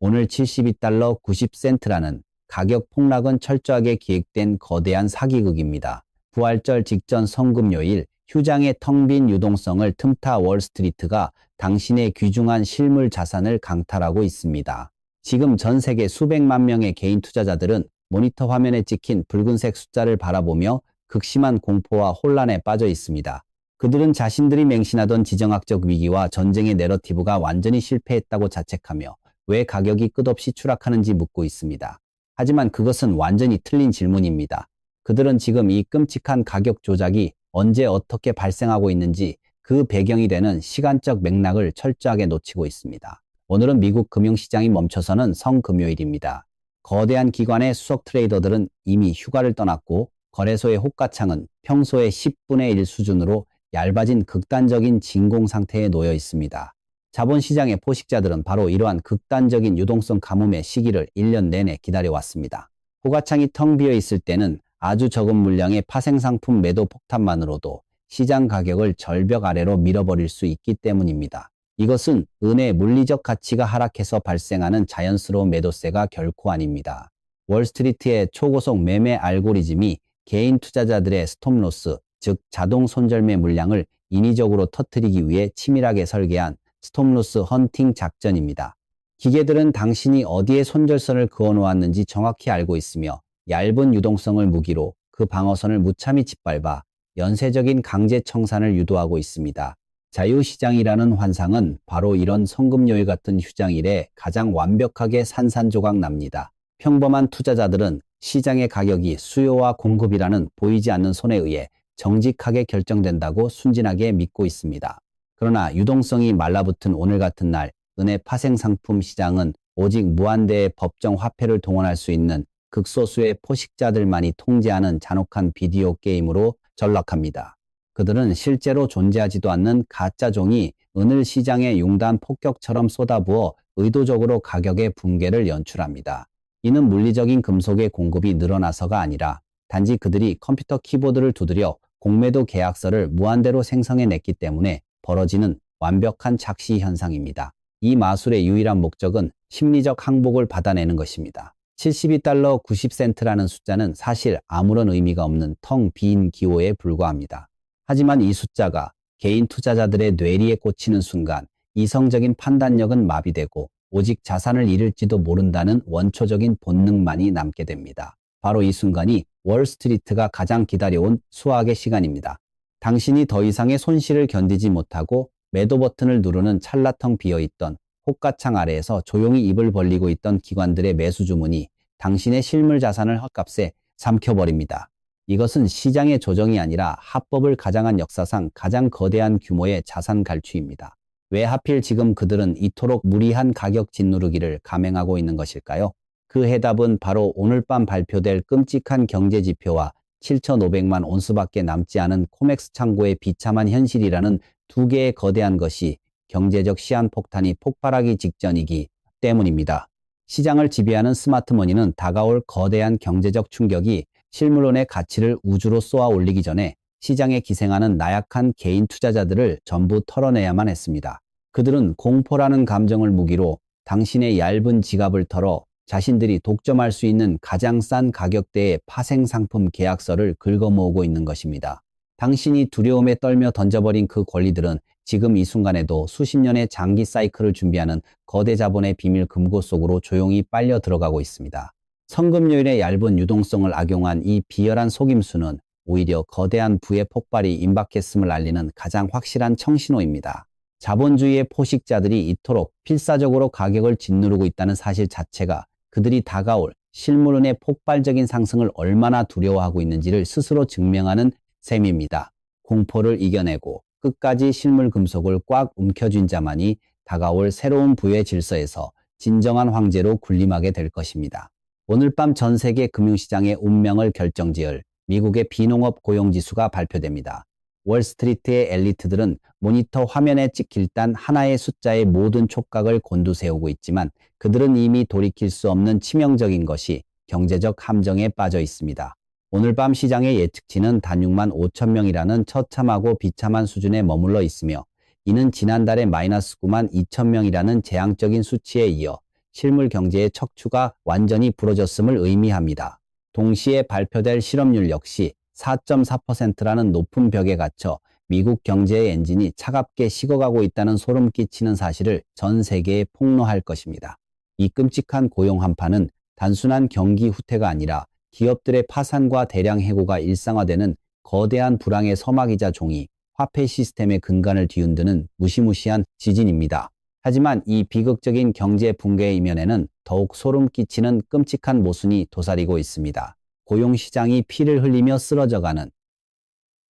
오늘 72달러 90센트라는 가격 폭락은 철저하게 기획된 거대한 사기극입니다. 부활절 직전 성금요일 휴장의 텅 빈 유동성을 틈타 월스트리트가 당신의 귀중한 실물 자산을 강탈하고 있습니다. 지금 전 세계 수백만 명의 개인 투자자들은 모니터 화면에 찍힌 붉은색 숫자를 바라보며 극심한 공포와 혼란에 빠져 있습니다. 그들은 자신들이 맹신하던 지정학적 위기와 전쟁의 내러티브가 완전히 실패했다고 자책하며 왜 가격이 끝없이 추락하는지 묻고 있습니다. 하지만 그것은 완전히 틀린 질문입니다. 그들은 지금 이 끔찍한 가격 조작이 언제 어떻게 발생하고 있는지 그 배경이 되는 시간적 맥락을 철저하게 놓치고 있습니다. 오늘은 미국 금융시장이 멈춰서는 성금요일입니다. 거대한 기관의 수석 트레이더들은 이미 휴가를 떠났고 거래소의 호가창은 평소의 10분의 1 수준으로 얇아진 극단적인 진공 상태에 놓여 있습니다. 자본시장의 포식자들은 바로 이러한 극단적인 유동성 가뭄의 시기를 1년 내내 기다려왔습니다. 호가창이 텅 비어 있을 때는 아주 적은 물량의 파생상품 매도 폭탄만으로도 시장 가격을 절벽 아래로 밀어버릴 수 있기 때문입니다. 이것은 은의 물리적 가치가 하락해서 발생하는 자연스러운 매도세가 결코 아닙니다. 월스트리트의 초고속 매매 알고리즘이 개인 투자자들의 스톱로스, 즉 자동 손절매 물량을 인위적으로 터뜨리기 위해 치밀하게 설계한 스톱로스 헌팅 작전입니다. 기계들은 당신이 어디에 손절선을 그어놓았는지 정확히 알고 있으며 얇은 유동성을 무기로 그 방어선을 무참히 짓밟아 연쇄적인 강제 청산을 유도하고 있습니다. 자유시장이라는 환상은 바로 이런 성금요일 같은 휴장일에 가장 완벽하게 산산조각 납니다. 평범한 투자자들은 시장의 가격이 수요와 공급이라는 보이지 않는 손에 의해 정직하게 결정된다고 순진하게 믿고 있습니다. 그러나 유동성이 말라붙은 오늘 같은 날, 은의 파생상품 시장은 오직 무한대의 법정 화폐를 동원할 수 있는 극소수의 포식자들만이 통제하는 잔혹한 비디오 게임으로 전락합니다. 그들은 실제로 존재하지도 않는 가짜 종이 은을 시장의 융단 폭격처럼 쏟아부어 의도적으로 가격의 붕괴를 연출합니다. 이는 물리적인 금속의 공급이 늘어나서가 아니라 단지 그들이 컴퓨터 키보드를 두드려 공매도 계약서를 무한대로 생성해냈기 때문에 벌어지는 완벽한 착시 현상입니다. 이 마술의 유일한 목적은 심리적 항복을 받아내는 것입니다. 72달러 90센트라는 숫자는 사실 아무런 의미가 없는 텅 빈 기호에 불과합니다. 하지만 이 숫자가 개인 투자자들의 뇌리에 꽂히는 순간 이성적인 판단력은 마비되고 오직 자산을 잃을지도 모른다는 원초적인 본능만이 남게 됩니다. 바로 이 순간이 월스트리트가 가장 기다려온 수학의 시간입니다. 당신이 더 이상의 손실을 견디지 못하고 매도 버튼을 누르는 찰나텅 비어있던 호가창 아래에서 조용히 입을 벌리고 있던 기관들의 매수 주문이 당신의 실물 자산을 헛값에 삼켜버립니다. 이것은 시장의 조정이 아니라 합법을 가장한 역사상 가장 거대한 규모의 자산 갈취입니다. 왜 하필 지금 그들은 이토록 무리한 가격 짓누르기를 감행하고 있는 것일까요? 그 해답은 바로 오늘 밤 발표될 끔찍한 경제지표와 7,500만 온스밖에 남지 않은 코맥스 창고의 비참한 현실이라는 두 개의 거대한 것이 경제적 시한폭탄이 폭발하기 직전이기 때문입니다. 시장을 지배하는 스마트머니는 다가올 거대한 경제적 충격이 실물론의 가치를 우주로 쏘아 올리기 전에 시장에 기생하는 나약한 개인 투자자들을 전부 털어내야만 했습니다. 그들은 공포라는 감정을 무기로 당신의 얇은 지갑을 털어 자신들이 독점할 수 있는 가장 싼 가격대의 파생상품 계약서를 긁어모으고 있는 것입니다. 당신이 두려움에 떨며 던져버린 그 권리들은 지금 이 순간에도 수십 년의 장기 사이클을 준비하는 거대 자본의 비밀 금고 속으로 조용히 빨려 들어가고 있습니다. 성금요일의 얇은 유동성을 악용한 이 비열한 속임수는 오히려 거대한 부의 폭발이 임박했음을 알리는 가장 확실한 청신호입니다. 자본주의의 포식자들이 이토록 필사적으로 가격을 짓누르고 있다는 사실 자체가 그들이 다가올 실물은의 폭발적인 상승을 얼마나 두려워하고 있는지를 스스로 증명하는 셈입니다. 공포를 이겨내고 끝까지 실물 금속을 꽉 움켜쥔 자만이 다가올 새로운 부의 질서에서 진정한 황제로 군림하게 될 것입니다. 오늘 밤 전 세계 금융시장의 운명을 결정지을 미국의 비농업 고용지수가 발표됩니다. 월스트리트의 엘리트들은 모니터 화면에 찍힐 단 하나의 숫자의 모든 촉각을 곤두세우고 있지만 그들은 이미 돌이킬 수 없는 치명적인 것이 경제적 함정에 빠져 있습니다. 오늘 밤 시장의 예측치는 단 6만 5천 명이라는 처참하고 비참한 수준에 머물러 있으며 이는 지난달의 마이너스 9만 2천 명이라는 재앙적인 수치에 이어 실물 경제의 척추가 완전히 부러졌음을 의미합니다. 동시에 발표될 실업률 역시 4.4%라는 높은 벽에 갇혀 미국 경제의 엔진이 차갑게 식어가고 있다는 소름 끼치는 사실을 전 세계에 폭로할 것입니다. 이 끔찍한 고용 한파는 단순한 경기 후퇴가 아니라 기업들의 파산과 대량 해고가 일상화되는 거대한 불황의 서막이자 종이 화폐 시스템의 근간을 뒤흔드는 무시무시한 지진입니다. 하지만 이 비극적인 경제 붕괴의 이면에는 더욱 소름 끼치는 끔찍한 모순이 도사리고 있습니다. 고용시장이 피를 흘리며 쓰러져가는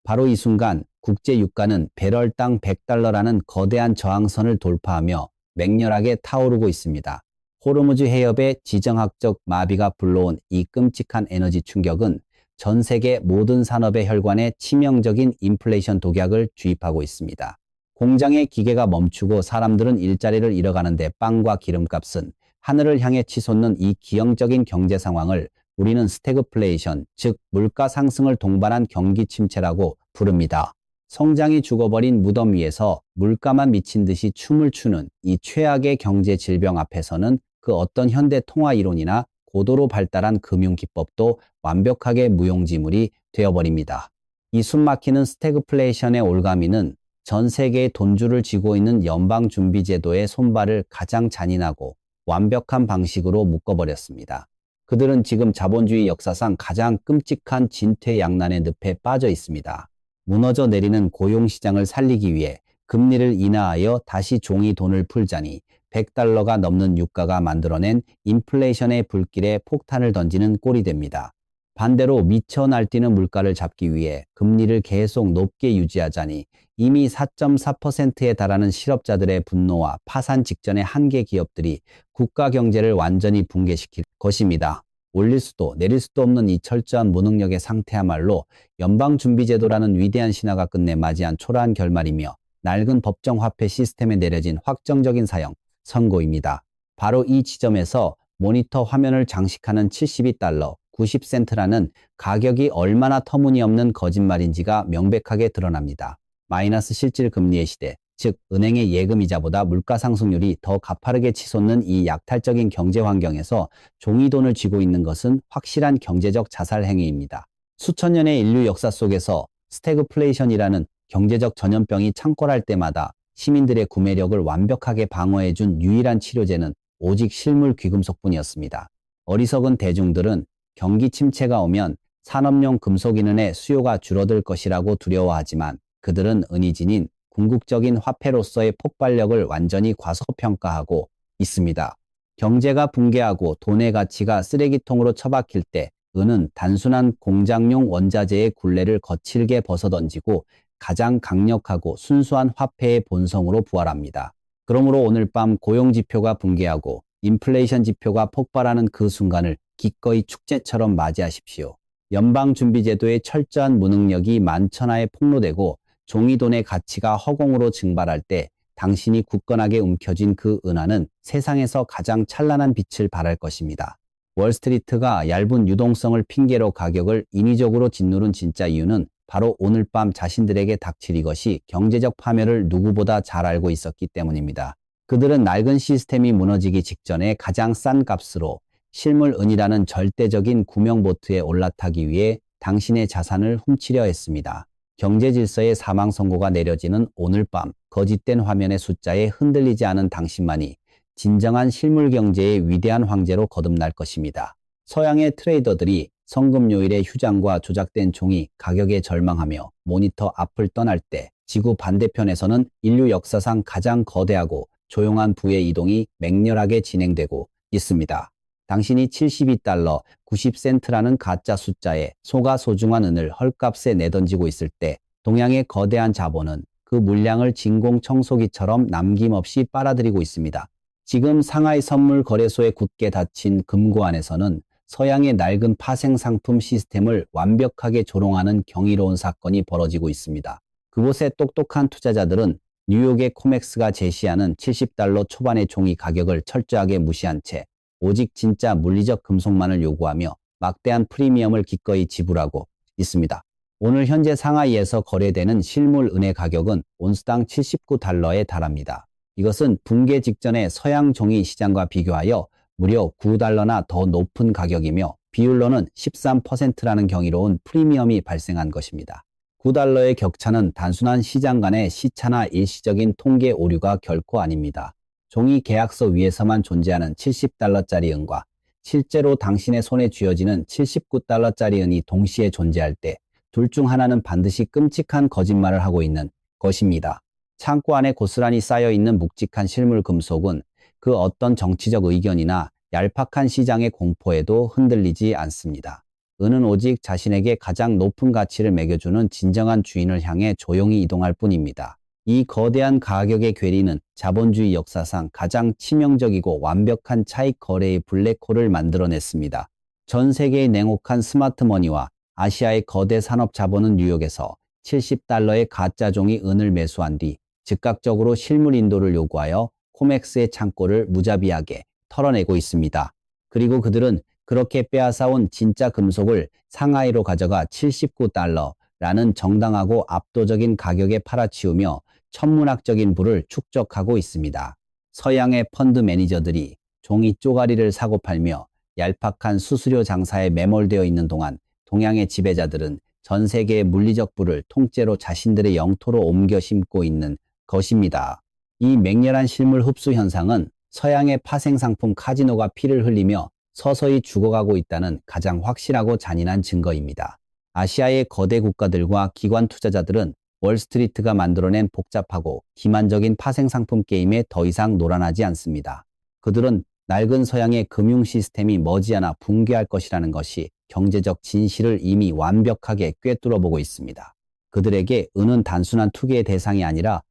바로 이 순간 국제 유가는 배럴당 100달러라는 거대한 저항선을 돌파하며 맹렬하게 타오르고 있습니다. 호르무즈 해협의 지정학적 마비가 불러온 이 끔찍한 에너지 충격은 전 세계 모든 산업의 혈관에 치명적인 인플레이션 독약을 주입하고 있습니다. 공장의 기계가 멈추고 사람들은 일자리를 잃어가는데 빵과 기름값은 하늘을 향해 치솟는 이 기형적인 경제 상황을 우리는 스태그플레이션, 즉 물가 상승을 동반한 경기 침체라고 부릅니다. 성장이 죽어버린 무덤 위에서 물가만 미친 듯이 춤을 추는 이 최악의 경제 질병 앞에서는 그 어떤 현대 통화 이론이나 고도로 발달한 금융 기법도 완벽하게 무용지물이 되어버립니다. 이 숨막히는 스태그플레이션의 올가미는 전 세계의 돈줄을 쥐고 있는 연방준비제도의 손발을 가장 잔인하고 완벽한 방식으로 묶어버렸습니다. 그들은 지금 자본주의 역사상 가장 끔찍한 진퇴양난의 늪에 빠져 있습니다. 무너져 내리는 고용시장을 살리기 위해 금리를 인하하여 다시 종이 돈을 풀자니 100달러가 넘는 유가가 만들어낸 인플레이션의 불길에 폭탄을 던지는 꼴이 됩니다. 반대로 미쳐 날뛰는 물가를 잡기 위해 금리를 계속 높게 유지하자니 이미 4.4%에 달하는 실업자들의 분노와 파산 직전의 한계 기업들이 국가 경제를 완전히 붕괴시킬 것입니다. 올릴 수도 내릴 수도 없는 이 철저한 무능력의 상태야말로 연방준비제도라는 위대한 신화가 끝내 맞이한 초라한 결말이며 낡은 법정 화폐 시스템에 내려진 확정적인 사형, 선고입니다. 바로 이 지점에서 모니터 화면을 장식하는 72달러 90센트라는 가격이 얼마나 터무니없는 거짓말인지가 명백하게 드러납니다. 마이너스 실질 금리의 시대, 즉 은행의 예금이자보다 물가 상승률이 더 가파르게 치솟는 이 약탈적인 경제 환경에서 종이돈을 쥐고 있는 것은 확실한 경제적 자살 행위입니다. 수천 년의 인류 역사 속에서 스태그플레이션이라는 경제적 전염병이 창궐할 때마다 시민들의 구매력을 완벽하게 방어해준 유일한 치료제는 오직 실물 귀금속뿐이었습니다. 어리석은 대중들은 경기 침체가 오면 산업용 금속인은의 수요가 줄어들 것이라고 두려워하지만 그들은 은이 지닌 궁극적인 화폐로서의 폭발력을 완전히 과소평가하고 있습니다. 경제가 붕괴하고 돈의 가치가 쓰레기통으로 처박힐 때 은은 단순한 공장용 원자재의 굴레를 거칠게 벗어던지고 가장 강력하고 순수한 화폐의 본성으로 부활합니다. 그러므로 오늘 밤 고용지표가 붕괴하고 인플레이션 지표가 폭발하는 그 순간을 기꺼이 축제처럼 맞이하십시오. 연방준비제도의 철저한 무능력이 만천하에 폭로되고 종이돈의 가치가 허공으로 증발할 때 당신이 굳건하게 움켜쥔 그 은하는 세상에서 가장 찬란한 빛을 발할 것입니다. 월스트리트가 얇은 유동성을 핑계로 가격을 인위적으로 짓누른 진짜 이유는 바로 오늘 밤 자신들에게 닥칠 이것이 경제적 파멸을 누구보다 잘 알고 있었기 때문입니다. 그들은 낡은 시스템이 무너지기 직전에 가장 싼 값으로 실물 은이라는 절대적인 구명보트에 올라타기 위해 당신의 자산을 훔치려 했습니다. 경제 질서의 사망 선고가 내려지는 오늘 밤 거짓된 화면의 숫자에 흔들리지 않은 당신만이 진정한 실물 경제의 위대한 황제로 거듭날 것입니다. 서양의 트레이더들이 성금요일의 휴장과 조작된 종이 가격에 절망하며 모니터 앞을 떠날 때 지구 반대편에서는 인류 역사상 가장 거대하고 조용한 부의 이동이 맹렬하게 진행되고 있습니다. 당신이 72달러 90센트라는 가짜 숫자에 속아 소중한 은을 헐값에 내던지고 있을 때 동양의 거대한 자본은 그 물량을 진공 청소기처럼 남김없이 빨아들이고 있습니다. 지금 상하이 선물 거래소에 굳게 닫힌 금고 안에서는 서양의 낡은 파생 상품 시스템을 완벽하게 조롱하는 경이로운 사건이 벌어지고 있습니다. 그곳의 똑똑한 투자자들은 뉴욕의 코맥스가 제시하는 70달러 초반의 종이 가격을 철저하게 무시한 채 오직 진짜 물리적 금속만을 요구하며 막대한 프리미엄을 기꺼이 지불하고 있습니다. 오늘 현재 상하이에서 거래되는 실물 은의 가격은 온스당 79달러에 달합니다. 이것은 붕괴 직전의 서양 종이 시장과 비교하여 무려 9달러나 더 높은 가격이며 비율로는 13%라는 경이로운 프리미엄이 발생한 것입니다. 9달러의 격차는 단순한 시장 간의 시차나 일시적인 통계 오류가 결코 아닙니다. 종이 계약서 위에서만 존재하는 70달러짜리 은과 실제로 당신의 손에 쥐어지는 79달러짜리 은이 동시에 존재할 때 둘 중 하나는 반드시 끔찍한 거짓말을 하고 있는 것입니다. 창고 안에 고스란히 쌓여있는 묵직한 실물 금속은 그 어떤 정치적 의견이나 얄팍한 시장의 공포에도 흔들리지 않습니다. 은은 오직 자신에게 가장 높은 가치를 매겨주는 진정한 주인을 향해 조용히 이동할 뿐입니다. 이 거대한 가격의 괴리는 자본주의 역사상 가장 치명적이고 완벽한 차익 거래의 블랙홀을 만들어냈습니다. 전 세계의 냉혹한 스마트머니와 아시아의 거대 산업 자본은 뉴욕에서 70달러의 가짜 종이 은을 매수한 뒤 즉각적으로 실물 인도를 요구하여 코맥스의 창고를 무자비하게 털어내고 있습니다. 그리고 그들은 그렇게 빼앗아온 진짜 금속을 상하이로 가져가 79달러라는 정당하고 압도적인 가격에 팔아치우며 천문학적인 부를 축적하고 있습니다. 서양의 펀드 매니저들이 종이 쪼가리를 사고 팔며 얄팍한 수수료 장사에 매몰되어 있는 동안 동양의 지배자들은 전 세계의 물리적 부를 통째로 자신들의 영토로 옮겨 심고 있는 것입니다. 이 맹렬한 실물 흡수 현상은 서양의 파생상품 카지노가 피를 흘리며 서서히 죽어가고 있다는 가장 확실하고 잔인한 증거입니다. 아시아의 거대 국가들과 기관 투자자들은 월스트리트가 만들어낸 복잡하고 기만적인 파생상품 게임에 더 이상 놀아나지 않습니다. 그들은 낡은 서양의 금융 시스템이 머지않아 붕괴할 것이라는 것이 경제적 진실을 이미 완벽하게 꿰뚫어보고 있습니다. 그들에게 은은 단순한 투기의 대상이 아니라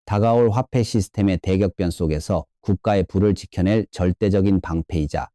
다가올 화폐 시스템의 대격변 속에서 국가의 부를 지켜낼 절대적인 방패이자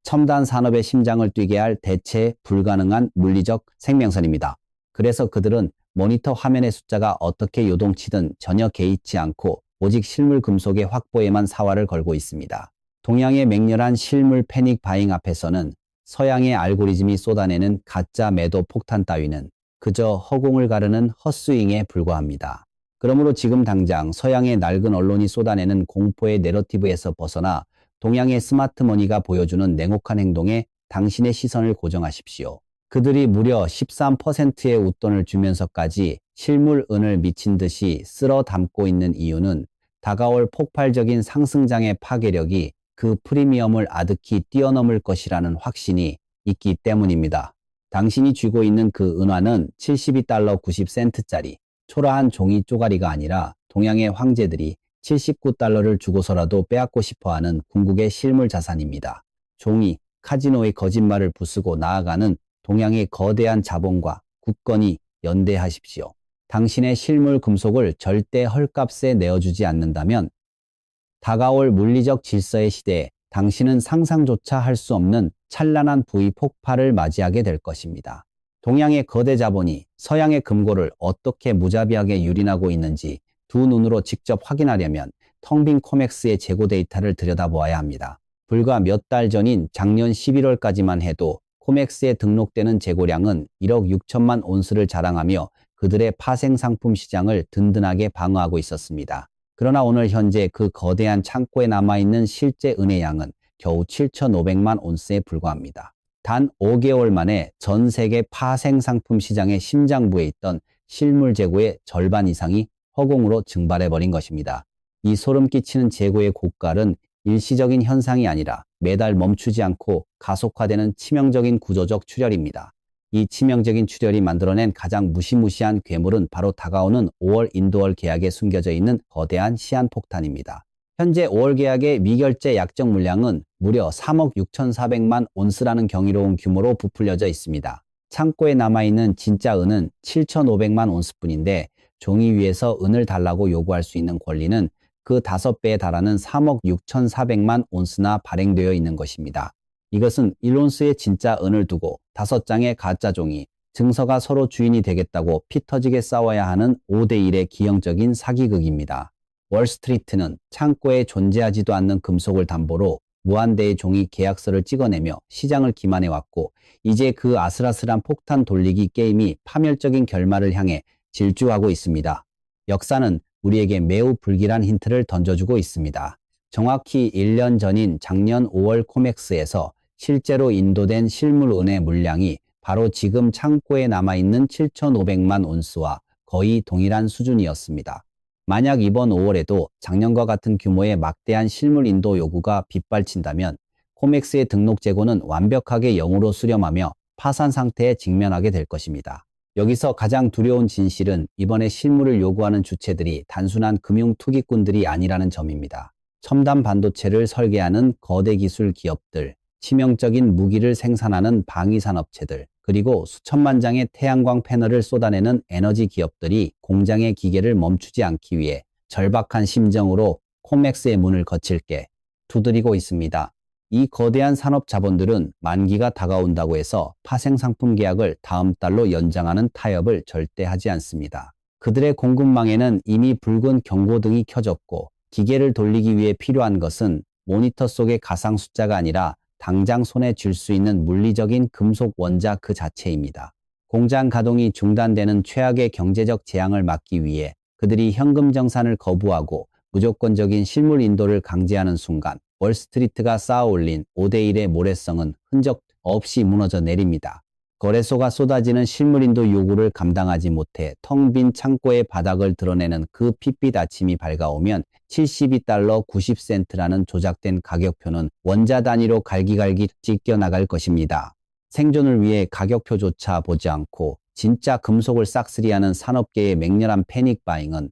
첨단 산업의 심장을 뛰게 할 대체 불가능한 물리적 생명선입니다. 그래서 그들은 모니터 화면의 숫자가 어떻게 요동치든 전혀 개의치 않고 오직 실물 금속의 확보에만 사활을 걸고 있습니다. 동양의 맹렬한 실물 패닉 바잉 앞에서는 서양의 알고리즘이 쏟아내는 가짜 매도 폭탄 따위는 그저 허공을 가르는 헛스윙에 불과합니다. 그러므로 지금 당장 서양의 낡은 언론이 쏟아내는 공포의 내러티브에서 벗어나 동양의 스마트머니가 보여주는 냉혹한 행동에 당신의 시선을 고정하십시오. 그들이 무려 13%의 웃돈을 주면서까지 실물 은을 미친 듯이 쓸어 담고 있는 이유는 다가올 폭발적인 상승장의 파괴력이 그 프리미엄을 아득히 뛰어넘을 것이라는 확신이 있기 때문입니다. 당신이 쥐고 있는 그 은화는 72달러 90센트짜리 초라한 종이 쪼가리가 아니라 동양의 황제들이 79달러를 주고서라도 빼앗고 싶어하는 궁극의 실물 자산입니다. 종이 카지노의 거짓말을 부수고 나아가는 동양의 거대한 자본과 굳건히 연대하십시오. 당신의 실물 금속을 절대 헐값에 내어주지 않는다면 다가올 물리적 질서의 시대에 당신은 상상조차 할 수 없는 찬란한 부의 폭발을 맞이하게 될 것입니다. 동양의 거대 자본이 서양의 금고를 어떻게 무자비하게 유린하고 있는지 두 눈으로 직접 확인하려면 텅 빈 코맥스의 재고 데이터를 들여다보아야 합니다. 불과 몇 달 전인 작년 11월까지만 해도 코맥스에 등록되는 재고량은 1억 6천만 온스를 자랑하며 그들의 파생상품 시장을 든든하게 방어하고 있었습니다. 그러나 오늘 현재 그 거대한 창고에 남아있는 실제 은의 양은 겨우 7,500만 온스에 불과합니다. 단 5개월 만에 전 세계 파생상품 시장의 심장부에 있던 실물 재고의 절반 이상이 허공으로 증발해버린 것입니다. 이 소름 끼치는 재고의 고갈은 일시적인 현상이 아니라 매달 멈추지 않고 가속화되는 치명적인 구조적 출혈입니다. 이 치명적인 출혈이 만들어낸 가장 무시무시한 괴물은 바로 다가오는 5월 인도월 계약에 숨겨져 있는 거대한 시한폭탄입니다. 현재 5월 계약의 미결제 약정 물량은 무려 3억 6,400만 온스라는 경이로운 규모로 부풀려져 있습니다. 창고에 남아있는 진짜 은은 7,500만 온스뿐인데 종이 위에서 은을 달라고 요구할 수 있는 권리는 그 5배에 달하는 3억 6,400만 온스나 발행되어 있는 것입니다. 이것은 1온스의 진짜 은을 두고 5장의 가짜 종이 증서가 서로 주인이 되겠다고 피 터지게 싸워야 하는 5대1의 기형적인 사기극입니다. 월스트리트는 창고에 존재하지도 않는 금속을 담보로 무한대의 종이 계약서를 찍어내며 시장을 기만해왔고 이제 그 아슬아슬한 폭탄 돌리기 게임이 파멸적인 결말을 향해 질주하고 있습니다. 역사는 우리에게 매우 불길한 힌트를 던져주고 있습니다. 정확히 1년 전인 작년 5월 코맥스에서 실제로 인도된 실물 은의 물량이 바로 지금 창고에 남아있는 7,500만 온스와 거의 동일한 수준이었습니다. 만약 이번 5월에도 작년과 같은 규모의 막대한 실물 인도 요구가 빗발친다면 코맥스의 등록 재고는 완벽하게 0으로 수렴하며 파산 상태에 직면하게 될 것입니다. 여기서 가장 두려운 진실은 이번에 실물을 요구하는 주체들이 단순한 금융 투기꾼들이 아니라는 점입니다. 첨단 반도체를 설계하는 거대 기술 기업들, 치명적인 무기를 생산하는 방위산업체들, 그리고 수천만 장의 태양광 패널을 쏟아내는 에너지 기업들이 공장의 기계를 멈추지 않기 위해 절박한 심정으로 코맥스의 문을 거칠게 두드리고 있습니다. 이 거대한 산업 자본들은 만기가 다가온다고 해서 파생 상품 계약을 다음 달로 연장하는 타협을 절대 하지 않습니다. 그들의 공급망에는 이미 붉은 경고등이 켜졌고 기계를 돌리기 위해 필요한 것은 모니터 속의 가상 숫자가 아니라 당장 손에 쥘 수 있는 물리적인 금속 원자 그 자체입니다. 공장 가동이 중단되는 최악의 경제적 재앙을 막기 위해 그들이 현금 정산을 거부하고 무조건적인 실물 인도를 강제하는 순간 월스트리트가 쌓아올린 5대1의 모래성은 흔적 없이 무너져 내립니다. 거래소가 쏟아지는 실물 인도 요구를 감당하지 못해 텅 빈 창고의 바닥을 드러내는 그 핏빛 아침이 밝아오면 72달러 90센트라는 조작된 가격표는 원자 단위로 갈기갈기 찢겨나갈 것입니다. 생존을 위해 가격표조차 보지 않고 진짜 금속을 싹쓸이하는 산업계의 맹렬한 패닉 바잉은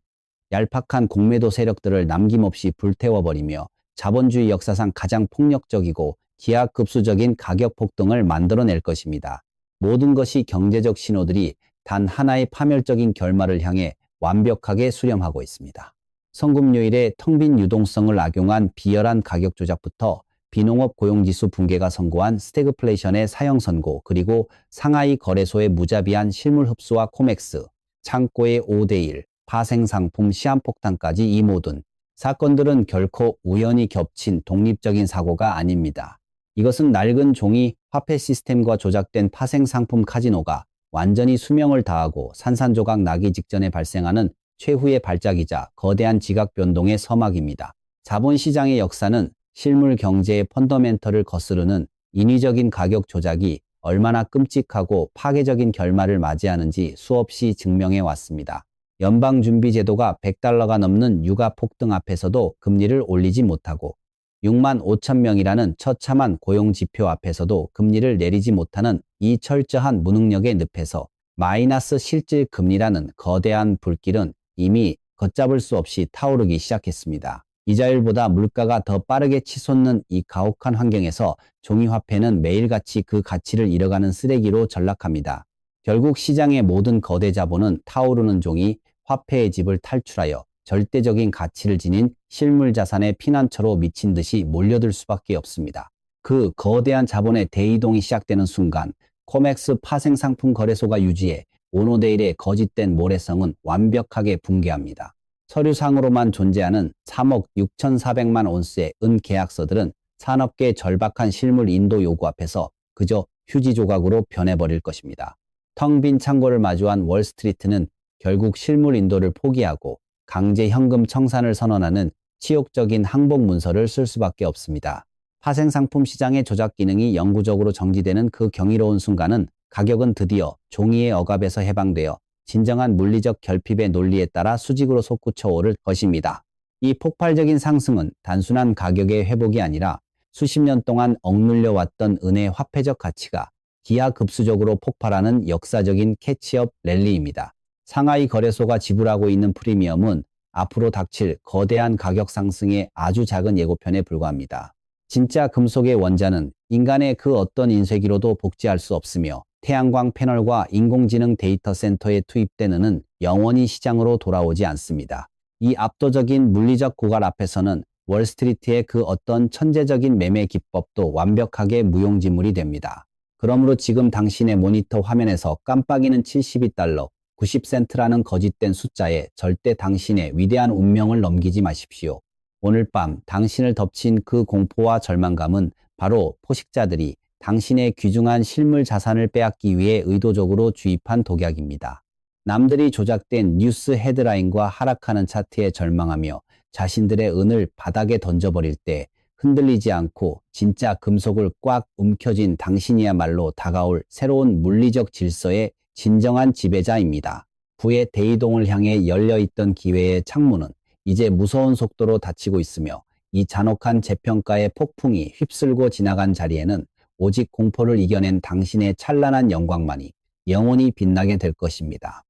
얄팍한 공매도 세력들을 남김없이 불태워버리며 자본주의 역사상 가장 폭력적이고 기하급수적인 가격 폭등을 만들어낼 것입니다. 모든 것이 경제적 신호들이 단 하나의 파멸적인 결말을 향해 완벽하게 수렴하고 있습니다. 성금요일에 텅 빈 유동성을 악용한 비열한 가격 조작부터 비농업 고용지수 붕괴가 선고한 스태그플레이션의 사형 선고, 그리고 상하이 거래소의 무자비한 실물 흡수와 코맥스, 창고의 5대1, 파생상품 시한폭탄까지 이 모든 사건들은 결코 우연히 겹친 독립적인 사고가 아닙니다. 이것은 낡은 종이 화폐 시스템과 조작된 파생상품 카지노가 완전히 수명을 다하고 산산조각 나기 직전에 발생하는 최후의 발작이자 거대한 지각 변동의 서막입니다. 자본시장의 역사는 실물 경제의 펀더멘털을 거스르는 인위적인 가격 조작이 얼마나 끔찍하고 파괴적인 결말을 맞이하는지 수없이 증명해 왔습니다. 연방준비제도가 100달러가 넘는 유가 폭등 앞에서도 금리를 올리지 못하고 6만 5천 명이라는 처참한 고용지표 앞에서도 금리를 내리지 못하는 이 철저한 무능력의 늪에서 마이너스 실질 금리라는 거대한 불길은 이미 걷잡을 수 없이 타오르기 시작했습니다. 이자율보다 물가가 더 빠르게 치솟는 이 가혹한 환경에서 종이화폐는 매일같이 그 가치를 잃어가는 쓰레기로 전락합니다. 결국 시장의 모든 거대 자본은 타오르는 종이 화폐의 집을 탈출하여 절대적인 가치를 지닌 실물 자산의 피난처로 미친 듯이 몰려들 수밖에 없습니다. 그 거대한 자본의 대이동이 시작되는 순간 코맥스 파생상품 거래소가 유지해 오노데일의 거짓된 모래성은 완벽하게 붕괴합니다. 서류상으로만 존재하는 3억 6,400만 온스의 은 계약서들은 산업계의 절박한 실물 인도 요구 앞에서 그저 휴지 조각으로 변해버릴 것입니다. 텅 빈 창고를 마주한 월스트리트는 결국 실물 인도를 포기하고 강제 현금 청산을 선언하는 치욕적인 항복 문서를 쓸 수밖에 없습니다. 파생상품 시장의 조작 기능이 영구적으로 정지되는 그 경이로운 순간은 가격은 드디어 종이의 억압에서 해방되어 진정한 물리적 결핍의 논리에 따라 수직으로 솟구쳐 오를 것입니다. 이 폭발적인 상승은 단순한 가격의 회복이 아니라 수십 년 동안 억눌려 왔던 은의 화폐적 가치가 기하급수적으로 폭발하는 역사적인 캐치업 랠리입니다. 상하이 거래소가 지불하고 있는 프리미엄은 앞으로 닥칠 거대한 가격 상승의 아주 작은 예고편에 불과합니다. 진짜 금속의 원자는 인간의 그 어떤 인쇄기로도 복제할 수 없으며 태양광 패널과 인공지능 데이터 센터에 투입된 은은 영원히 시장으로 돌아오지 않습니다. 이 압도적인 물리적 고갈 앞에서는 월스트리트의 그 어떤 천재적인 매매 기법도 완벽하게 무용지물이 됩니다. 그러므로 지금 당신의 모니터 화면에서 깜빡이는 72달러 90센트라는 거짓된 숫자에 절대 당신의 위대한 운명을 넘기지 마십시오. 오늘 밤 당신을 덮친 그 공포와 절망감은 바로 포식자들이 당신의 귀중한 실물 자산을 빼앗기 위해 의도적으로 주입한 독약입니다. 남들이 조작된 뉴스 헤드라인과 하락하는 차트에 절망하며 자신들의 은을 바닥에 던져버릴 때 흔들리지 않고 진짜 금속을 꽉 움켜쥔 당신이야말로 다가올 새로운 물리적 질서의 진정한 지배자입니다. 부의 대이동을 향해 열려있던 기회의 창문은 이제 무서운 속도로 닫히고 있으며 이 잔혹한 재평가의 폭풍이 휩쓸고 지나간 자리에는 오직 공포를 이겨낸 당신의 찬란한 영광만이 영원히 빛나게 될 것입니다.